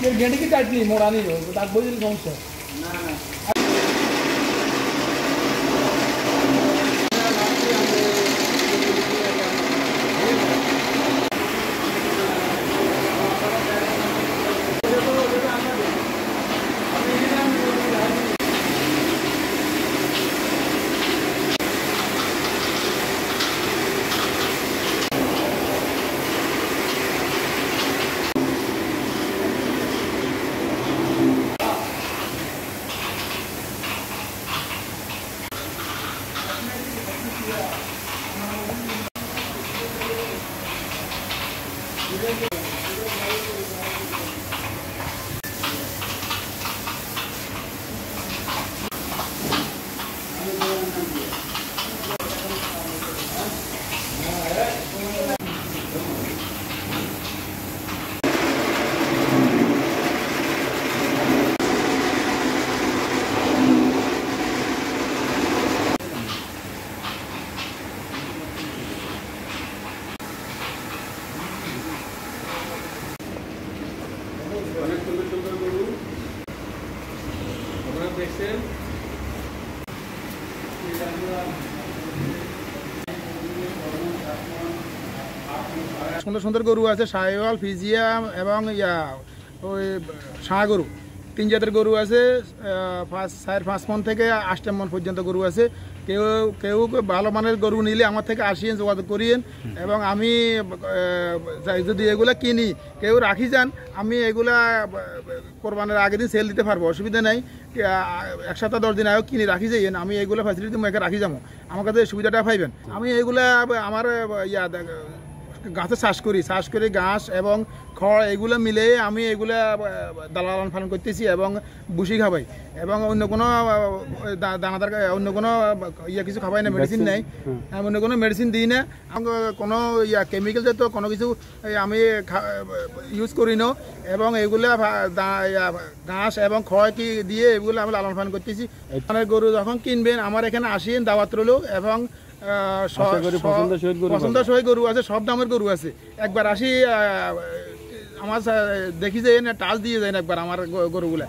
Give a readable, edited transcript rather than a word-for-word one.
गेंडे की काटली मोड़ा नहीं हो दाग बोझ कौन सा सुंदर सुंदर गरु आछे शाहिवाल फिजियाम एवं या ओई षाঁড় गरु तीन जातेर गरु आछे 4-5 मन থেকে 8 मन पर्यन्त गरु आछे केउ केउ भालो मानेर गरु निले आमार থেকে আসিয়েন যোগাযোগ করিয়েন এবং আমি যদি এগুলা কিনি কেউ রাখি যান আমি এগুলা কোরবানির আগের দিন সেল দিতে পারবো অসুবিধা নাই এক সপ্তাহ 10 দিন আগে কিনে রাখি যাইয়েন আমি এগুলা ফ্যাসিলিটি মেকে রাখি যাবো আমার কাছে সুবিধাটা পাইবেন আমি এগুলা আমার ইয়া গাছে চাষ করি ঘাস এবং খড় এগুলো মিলে আমি এগুলা লালন পালন করতেছি এবং ভুসি খাবাই এবং অন্য কোনো দানাদার অন্য কোনো ইয়া কিছু খাবাই না মেডিসিন নাই অন্য কোনো মেডিসিন দিই না কোনো ইয়া কেমিক্যাল জাতীয় কোনো কিছু আমি ইউজ করি না এবং এগুলা ঘাস এবং খড় কি দিয়ে এগুলো আমি লালন পালন করতেছি গরু যখন কিনবেন আমার এখানে আসেন দাওয়াত রইল এবং পছন্দসই গরু আছে সব দামের গরু আছে একবার আসি আমার দেখি যায় না টাচ দিয়ে যায় না একবার আমার গরুগুলা